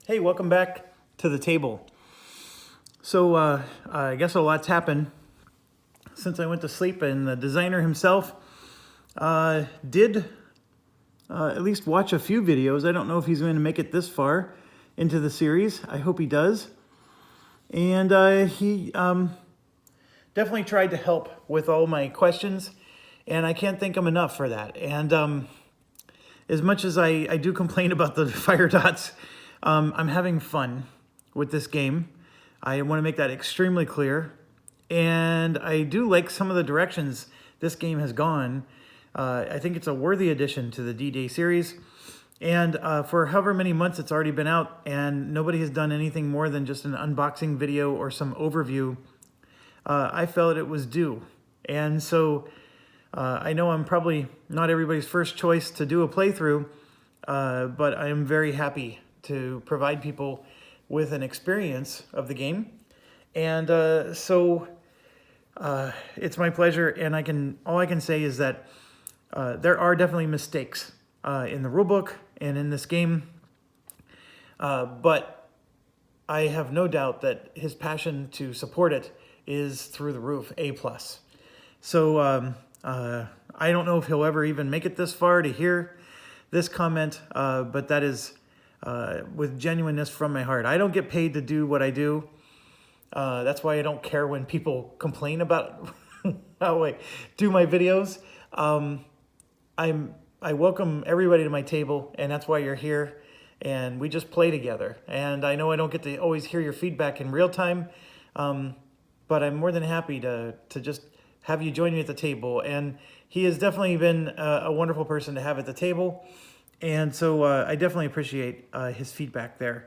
Hey, welcome back to the table. So I guess a lot's happened since I went to sleep, and the designer himself did at least watch a few videos. I don't know if he's going to make it this far into the series. I hope he does. And he definitely tried to help with all my questions, and I can't thank him enough for that. And as much as I do complain about the fire dots, I'm having fun with this game. I want to make that extremely clear. And I do like some of the directions this game has gone. I think it's a worthy addition to the D-Day series. And for however many months it's already been out, and nobody has done anything more than just an unboxing video or some overview, I felt it was due. And so I know I'm probably not everybody's first choice to do a playthrough, but I am very happy to provide people with an experience of the game. And so it's my pleasure, and all I can say is that there are definitely mistakes in the rulebook and in this game, but I have no doubt that his passion to support it is through the roof, A+. So I don't know if he'll ever even make it this far to hear this comment, but that is with genuineness from my heart. I don't get paid to do what I do. That's why I don't care when people complain about how I do my videos. I welcome everybody to my table, and that's why you're here, and we just play together. And I know I don't get to always hear your feedback in real time, but I'm more than happy to just have you join me at the table. And he has definitely been a wonderful person to have at the table, and so I definitely appreciate his feedback there.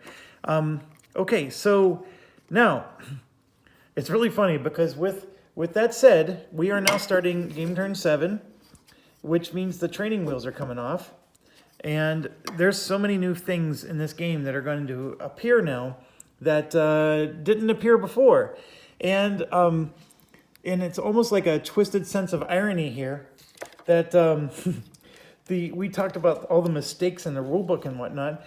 Okay, so now it's really funny because with that said, we are now starting game turn 7, which means the training wheels are coming off. And there's so many new things in this game that are going to appear now that didn't appear before. And it's almost like a twisted sense of irony here that we talked about all the mistakes in the rulebook and whatnot.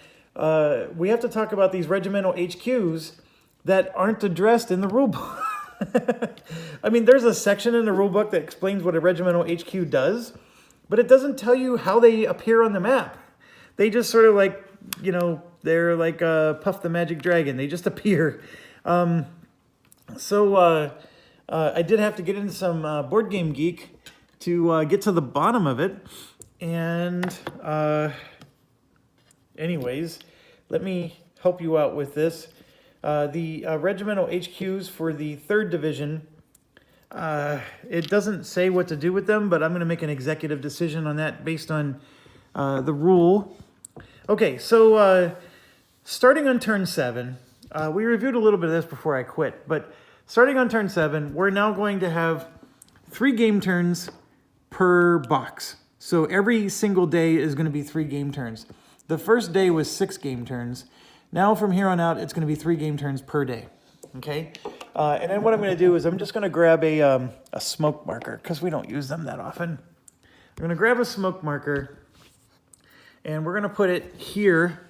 We have to talk about these regimental HQs that aren't addressed in the rulebook. I mean, there's a section in the rulebook that explains what a regimental HQ does, but it doesn't tell you how they appear on the map. They just sort of like, they're like Puff the Magic Dragon. They just appear. So I did have to get into some Board Game Geek to get to the bottom of it. And anyways, let me help you out with this. The regimental HQs for the 3rd Division, it doesn't say what to do with them, but I'm going to make an executive decision on that based on the rule. Okay, so starting on turn 7, we reviewed a little bit of this before I quit, but starting on turn 7, we're now going to have 3 game turns per box. So every single day is going to be 3 game turns. The first day was 6 game turns. Now from here on out, it's going to be 3 game turns per day. Okay? And then what I'm going to do is I'm just going to grab a smoke marker, because we don't use them that often. I'm going to grab a smoke marker, and we're going to put it here.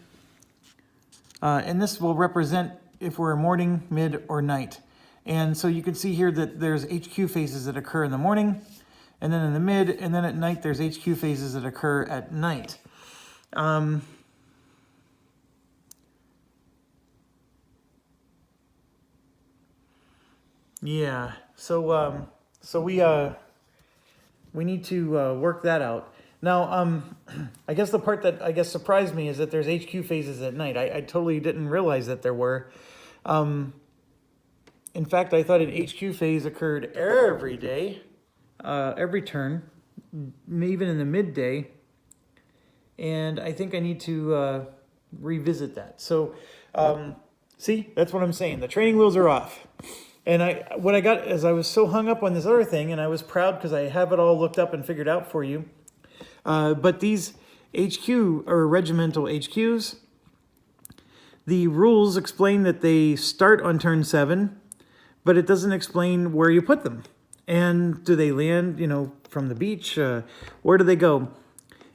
And this will represent if we're morning, mid, or night. And so you can see here that there's HQ phases that occur in the morning, and then in the mid, and then at night there's HQ phases that occur at night. Yeah, so we need to work that out. Now, I guess the part that surprised me is that there's HQ phases at night. I totally didn't realize that there were. In fact, I thought an HQ phase occurred every day, every turn, even in the midday. And I think I need to revisit that. So, see, that's what I'm saying. The training wheels are off. And what I got is I was so hung up on this other thing, and I was proud because I have it all looked up and figured out for you. But these HQ, or regimental HQs, the rules explain that they start on turn 7, but it doesn't explain where you put them. And do they land, from the beach? Where do they go?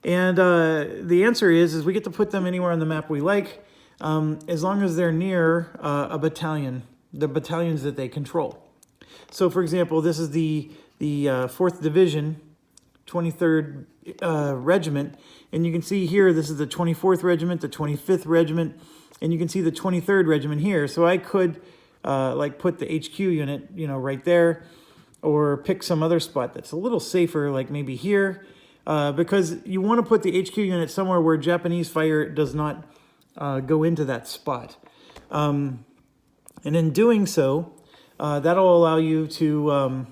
And the answer is we get to put them anywhere on the map we like. as long as they're near a battalion, the battalions that they control. So, for example, this is the 4th Division, 23rd Regiment, and you can see here this is the 24th Regiment, the 25th Regiment, and you can see the 23rd Regiment here. So I could like put the HQ unit, right there, or pick some other spot that's a little safer, like maybe here, because you want to put the HQ unit somewhere where Japanese fire does not go into that spot. And in doing so, that'll allow you to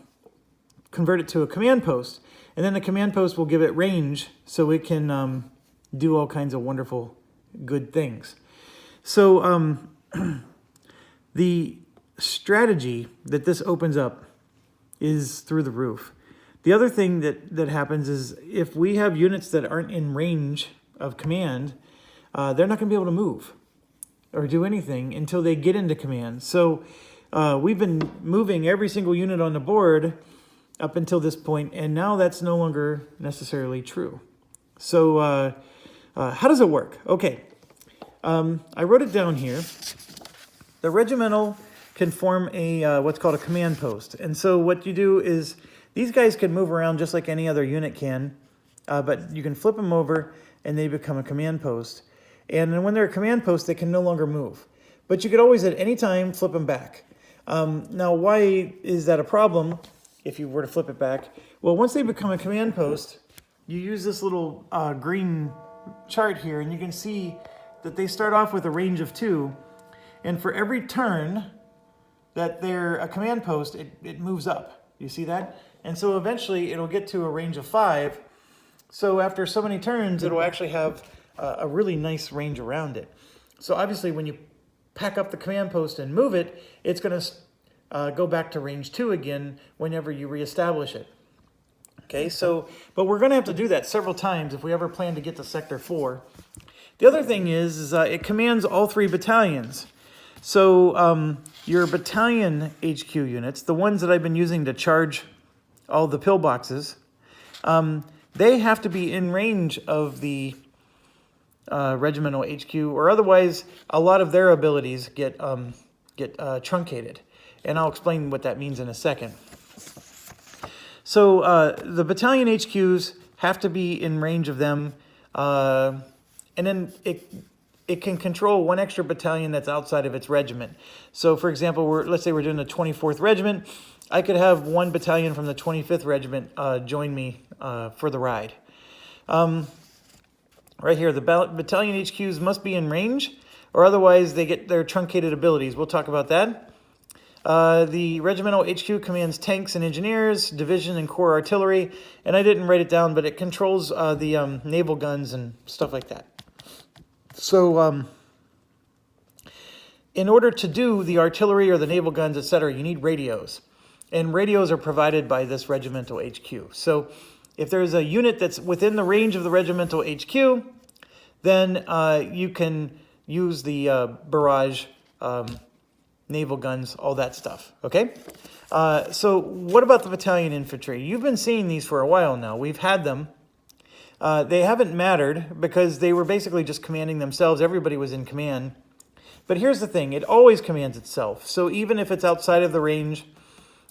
convert it to a command post. And then the command post will give it range so it can do all kinds of wonderful, good things. So the strategy that this opens up is through the roof. The other thing that happens is if we have units that aren't in range of command, they're not going to be able to move or do anything until they get into command. So we've been moving every single unit on the board up until this point, and now that's no longer necessarily true. So how does it work? Okay, I wrote it down here. The regimental can form a what's called a command post. And so what you do is these guys can move around just like any other unit can, but you can flip them over and they become a command post. And then when they're a command post, they can no longer move. But you could always at any time flip them back. Now, why is that a problem if you were to flip it back? Well, once they become a command post, you use this little green chart here, and you can see that they start off with a range of 2. And for every turn that they're a command post, it moves up. You see that? And so eventually it'll get to a range of 5. So after so many turns, it'll actually have a really nice range around it. So obviously when you pack up the command post and move it, it's going to go back to range 2 again whenever you reestablish it. Okay, so, but we're going to have to do that several times if we ever plan to get to Sector 4. The other thing is it commands all 3 battalions. So your battalion HQ units, the ones that I've been using to charge all the pillboxes, they have to be in range of the regimental HQ, or otherwise a lot of their abilities get truncated. And I'll explain what that means in a second. So the battalion HQs have to be in range of them, and then it can control 1 extra battalion that's outside of its regiment. So for example, let's say we're doing the 24th Regiment. I could have 1 battalion from the 25th Regiment join me for the ride. Right here, the battalion HQs must be in range, or otherwise they get their truncated abilities. We'll talk about that. The regimental HQ commands tanks and engineers, division and corps artillery, and I didn't write it down, but it controls the naval guns and stuff like that. So in order to do the artillery or the naval guns, etc., you need radios. And radios are provided by this regimental HQ. So if there's a unit that's within the range of the regimental HQ, then you can use the barrage, naval guns, all that stuff, okay? So what about the battalion infantry? You've been seeing these for a while now. We've had them. They haven't mattered because they were basically just commanding themselves. Everybody was in command. But here's the thing. It always commands itself. So even if it's outside of the range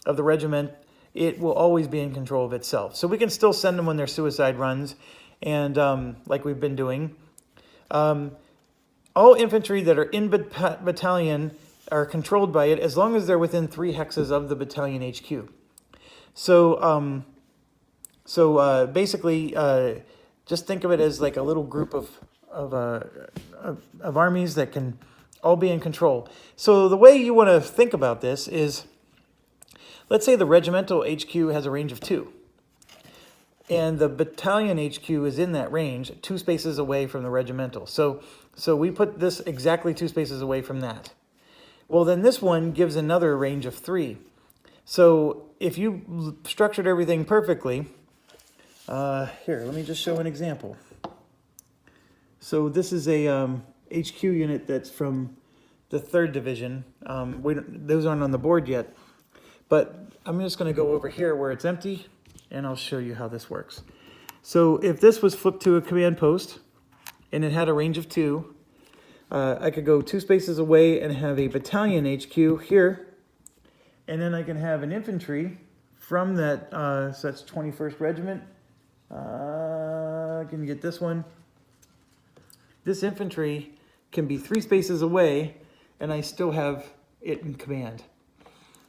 of the regiment, it will always be in control of itself. So we can still send them when they're suicide runs, and like we've been doing. All infantry that are in battalion are controlled by it as long as they're within 3 hexes of the battalion HQ. So basically, just think of it as like a little group of armies that can all be in control. So the way you want to think about this is, let's say the regimental HQ has a range of 2. And the battalion HQ is in that range, 2 spaces away from the regimental. So we put this exactly 2 spaces away from that. Well, then this one gives another range of 3. So if you structured everything perfectly, here, let me just show an example. So this is a HQ unit that's from the 3rd Division. Those aren't on the board yet, but I'm just going to go over here where it's empty, and I'll show you how this works. So if this was flipped to a command post, and it had a range of 2, I could go 2 spaces away and have a battalion HQ here. And then I can have an infantry from that, so that's 21st Regiment. I can get this one. This infantry can be 3 spaces away, and I still have it in command.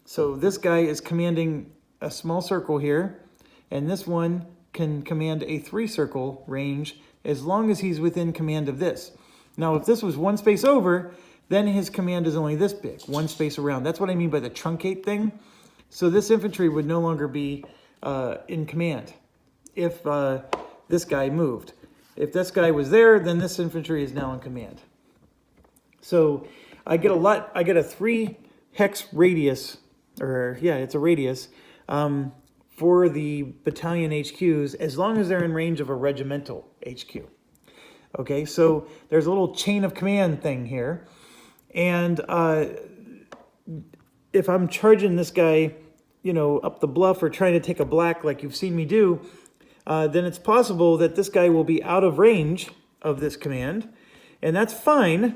So this guy is commanding a small circle here, and this one can command a 3-circle range as long as he's within command of this. Now, if this was 1 space over, then his command is only this big, 1 space around. That's what I mean by the truncate thing. So this infantry would no longer be in command if this guy moved. If this guy was there, then this infantry is now in command. So I get a 3 hex radius, or yeah, it's a radius, for the battalion HQs as long as they're in range of a regimental HQ. Okay, so there's a little chain of command thing here. And if I'm charging this guy, you know, up the bluff or trying to take a black like you've seen me do, then it's possible that this guy will be out of range of this command. And that's fine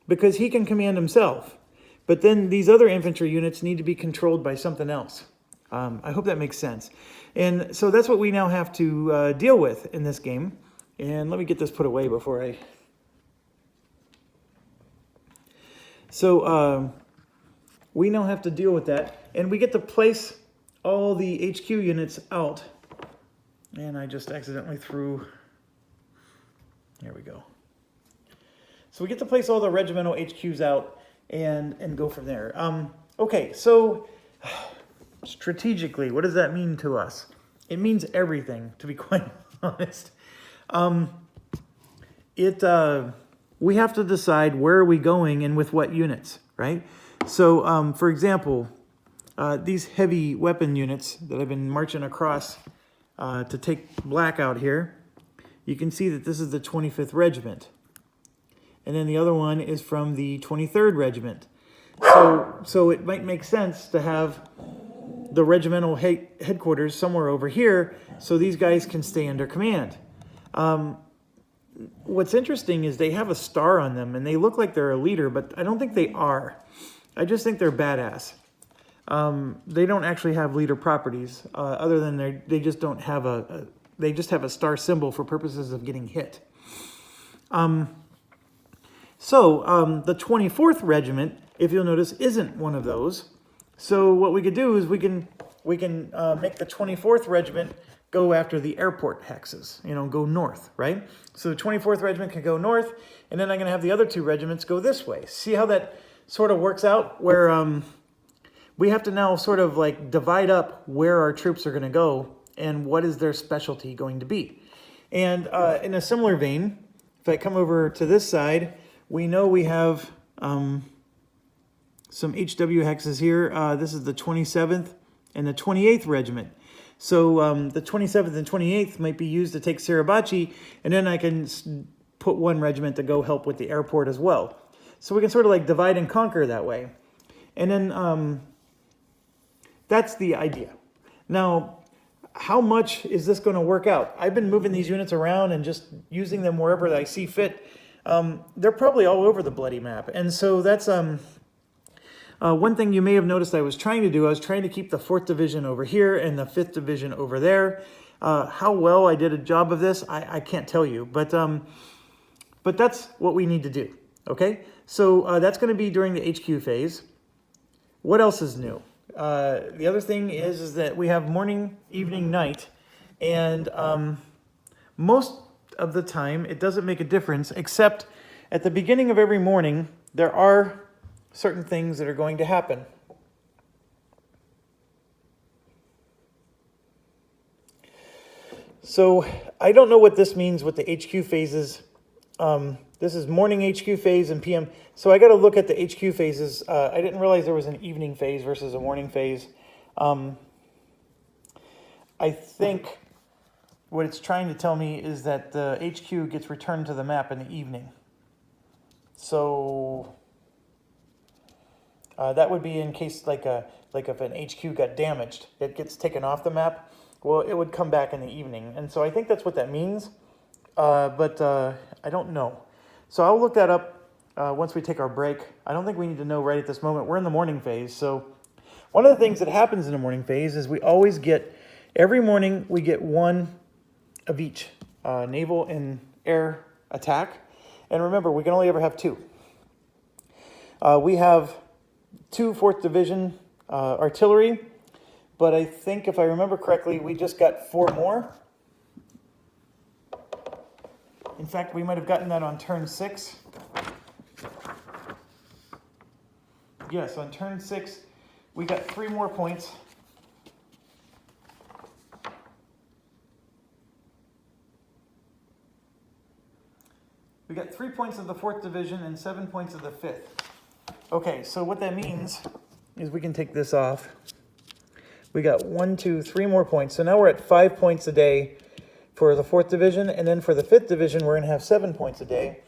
because he can command himself. But then these other infantry units need to be controlled by something else. I hope that makes sense. And so that's what we now have to deal with in this game. And let me get this put away before I... So we now have to deal with that. And we get to place all the HQ units out. And I just accidentally threw... There we go. So we get to place all the regimental HQs out and go from there. Okay, so strategically, what does that mean to us? It means everything, to be quite honest. We have to decide where are we going and with what units, right? So, for example, these heavy weapon units that I've been marching across to take black out here, you can see that this is the 25th Regiment. And then the other one is from the 23rd Regiment. So it might make sense to have the regimental headquarters somewhere over here so these guys can stay under command. What's interesting is they have a star on them and they look like they're a leader, but I don't think they are. I just think they're badass. They don't actually have leader properties other than they just don't have they just have a star symbol for purposes of getting hit. The 24th Regiment, if you'll notice, isn't one of those. So what we could do is we can make the 24th Regiment go after the airport hexes, you know, go north, right? So the 24th Regiment can go north, and then I'm going to have the other 2 regiments go this way. See how that sort of works out, where we have to now sort of like divide up where our troops are going to go and what is their specialty going to be. And in a similar vein, if I come over to this side, we know we have some HW hexes here. This is the 27th and the 28th Regiment. So the 27th and 28th might be used to take Suribachi, and then I can put 1 regiment to go help with the airport as well. So we can sort of like divide and conquer that way. And then that's the idea. Now, how much is this going to work out? I've been moving these units around and just using them wherever I see fit. They're probably all over the bloody map. And so that's... one thing you may have noticed I was trying to do, I was trying to keep the 4th Division over here and the 5th Division over there. How well I did a job of this, I can't tell you. But that's what we need to do, okay? So that's going to be during the HQ phase. What else is new? The other thing is that we have morning, evening, night. And most of the time, it doesn't make a difference, except at the beginning of every morning, there are certain things that are going to happen. So I don't know what this means with the HQ phases. This is morning HQ phase and PM. So I got to look at the HQ phases. I didn't realize there was an evening phase versus a morning phase. I think what it's trying to tell me is that the HQ gets returned to the map in the evening. So that would be in case like if an HQ got damaged, it gets taken off the map. Well, it would come back in the evening. And so I think that's what that means. But I don't know. So I'll look that up once we take our break. I don't think we need to know right at this moment. We're in the morning phase. So one of the things that happens in the morning phase is we always get, every morning we get one of each, naval and air attack. And remember, we can only ever have two. We have 2 4th Division artillery, but I think if I remember correctly, we just got 4 more. In fact, we might have gotten that on turn 6. Yes, on turn 6, we got 3 more points. We got 3 points of the 4th Division and 7 points of the 5th. Okay, so what that means is we can take this off. We got 1, 2, 3 more points. So now we're at 5 points a day for the 4th Division, and then for the 5th Division, we're going to have 7 points a day.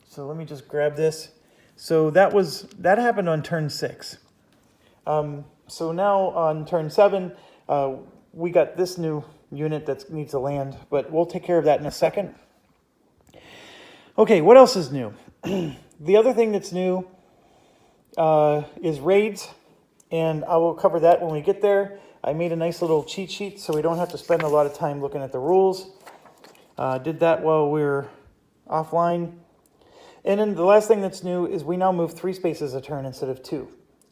So let me just grab this. So that happened on turn 6. So now on turn 7, we got this new unit that needs to land, but we'll take care of that in a second. Okay, what else is new? The other thing that's new is raids, and I will cover that when we get there. I made a nice little cheat sheet so we don't have to spend a lot of time looking at the rules. Did that while we were offline. And then the last thing that's new is we now move 3 spaces a turn instead of 2.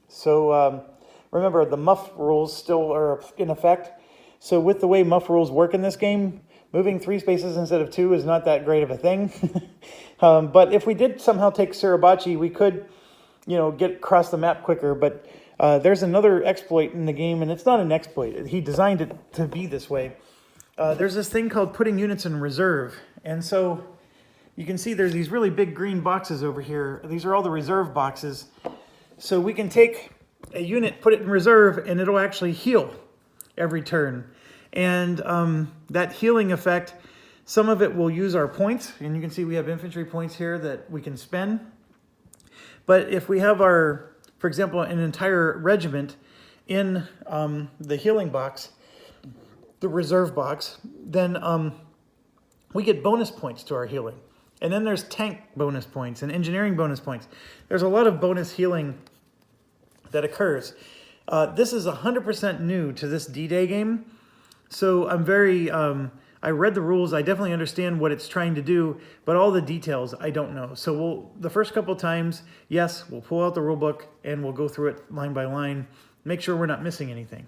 So remember, the muff rules still are in effect. So with the way muff rules work in this game, moving 3 spaces instead of 2 is not that great of a thing. But if we did somehow take Suribachi, we could, get across the map quicker. But there's another exploit in the game, and it's not an exploit. He designed it to be this way. There's this thing called putting units in reserve. And so you can see there's these really big green boxes over here. These are all the reserve boxes. So we can take a unit, put it in reserve, and it'll actually heal every turn. And that healing effect, some of it will use our points. And you can see we have infantry points here that we can spend. But if we have for example, an entire regiment in the healing box, the reserve box, then we get bonus points to our healing. And then there's tank bonus points and engineering bonus points. There's a lot of bonus healing that occurs. This is 100% new to this D-Day game. So I'm very, I read the rules. I definitely understand what it's trying to do, but all the details I don't know. So the first couple times, yes, we'll pull out the rule book and we'll go through it line by line, make sure we're not missing anything.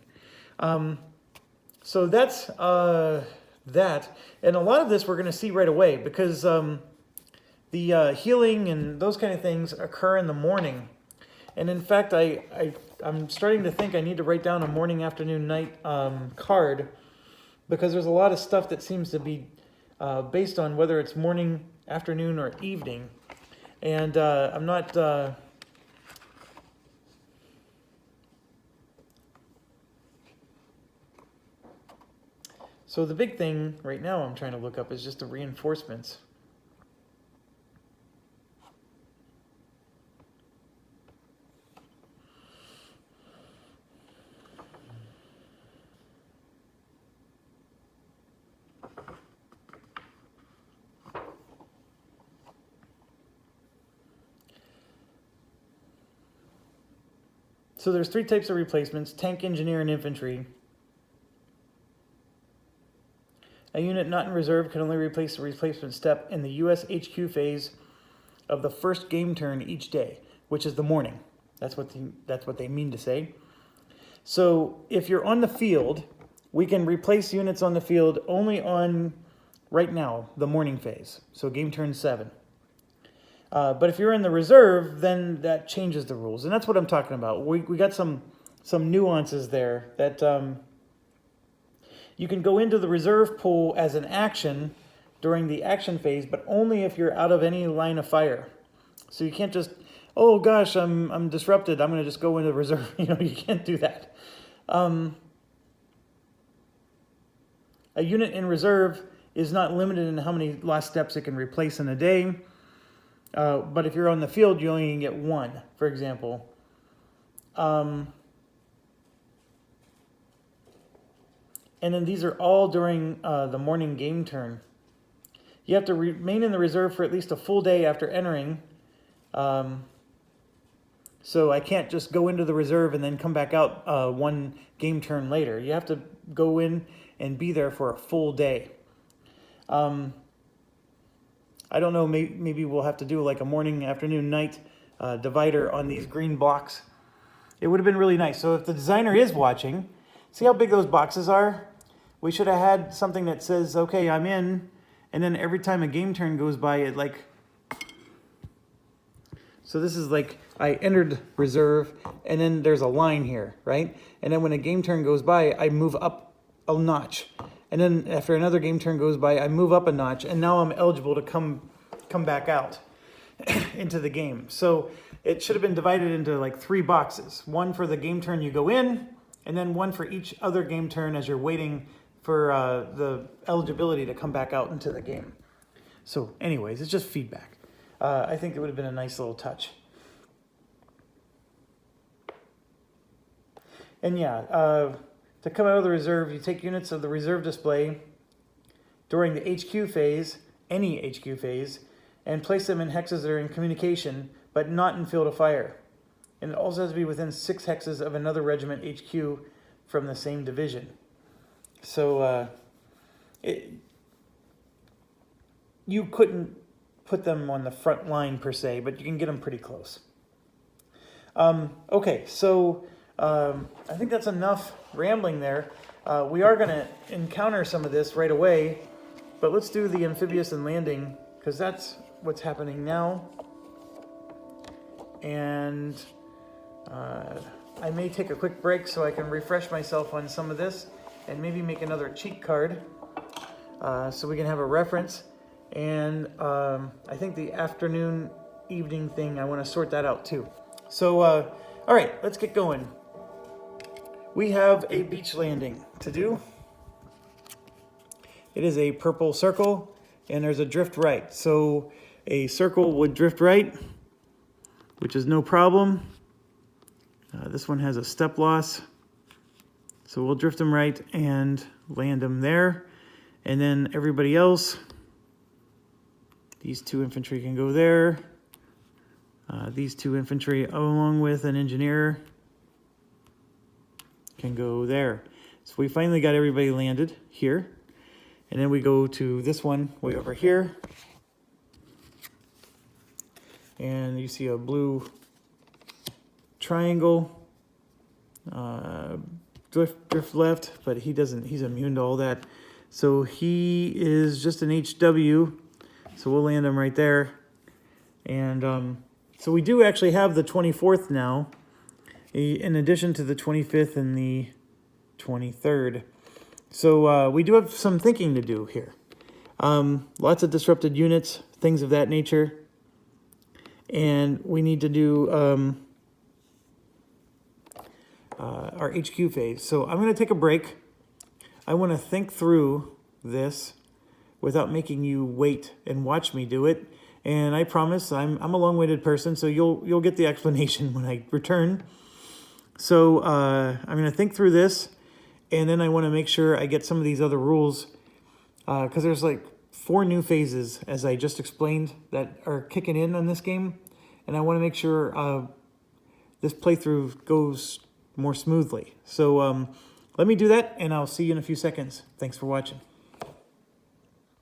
So that's that. And a lot of this we're going to see right away because the healing and those kind of things occur in the morning. And in fact, I'm starting to think I need to write down a morning, afternoon, night card, because there's a lot of stuff that seems to be based on whether it's morning, afternoon, or evening. And I'm not... So the big thing right now I'm trying to look up is just the reinforcements. So there's 3 types of replacements: tank, engineer, and infantry. A unit not in reserve can only replace the replacement step in the US HQ phase of the first game turn each day, which is the morning. That's what they mean to say. So if you're on the field, we can replace units on the field only on, right now, the morning phase. So game turn 7. But if you're in the reserve, then that changes the rules. And that's what I'm talking about. We got some nuances there that you can go into the reserve pool as an action during the action phase, but only if you're out of any line of fire. So you can't just, oh gosh, I'm disrupted, I'm going to just go into reserve. You can't do that. A unit in reserve is not limited in how many lost steps it can replace in a day. But if you're on the field, you only can get 1, for example. And then these are all during the morning game turn. You have to remain in the reserve for at least a full day after entering. So I can't just go into the reserve and then come back out one game turn later. You have to go in and be there for a full day. I don't know, maybe we'll have to do like a morning, afternoon, night divider on these green blocks. It would have been really nice. So if the designer is watching, see how big those boxes are? We should have had something that says, okay, I'm in, and then every time a game turn goes by, it like... So this is like, I entered reserve, and then there's a line here, right? And then when a game turn goes by, I move up a notch. And then after another game turn goes by, I move up a notch, and now I'm eligible to come back out into the game. So it should have been divided into like 3 boxes. One for the game turn you go in, and then one for each other game turn as you're waiting for the eligibility to come back out into the game. So anyways, it's just feedback. I think it would have been a nice little touch. And yeah, to come out of the reserve, you take units of the reserve display during the HQ phase, any HQ phase, and place them in hexes that are in communication, but not in field of fire. And it also has to be within 6 hexes of another regiment HQ from the same division. So you couldn't put them on the front line per se, but you can get them pretty close. Okay, so I think that's enough rambling there. We are going to encounter some of this right away, but let's do the amphibious and landing, because that's what's happening now. And I may take a quick break so I can refresh myself on some of this and maybe make another cheat card so we can have a reference. And I think the afternoon, evening thing, I want to sort that out too. So, all right, let's get going. We have a beach landing to do. It is a purple circle, and there's a drift right. So a circle would drift right, which is no problem. This one has a step loss. So we'll drift them right and land them there. And then everybody else, these 2 infantry can go there. These 2 infantry, along with an engineer, can go there. So we finally got everybody landed here. And then we go to this one way over here. And you see a blue triangle. Drift left, but he doesn't, he's immune to all that. So he is just an HW. So we'll land him right there. And so we do actually have the 24th now, in addition to the 25th and the 23rd. So we do have some thinking to do here. Lots of disrupted units, things of that nature. And we need to do our HQ phase. So I'm going to take a break. I want to think through this without making you wait and watch me do it. And I promise I'm a long-winded person, so you'll get the explanation when I return. So I'm going to think through this, and then I want to make sure I get some of these other rules, because there's like 4 new phases, as I just explained, that are kicking in on this game, and I want to make sure this playthrough goes more smoothly. So let me do that, and I'll see you in a few seconds. Thanks for watching.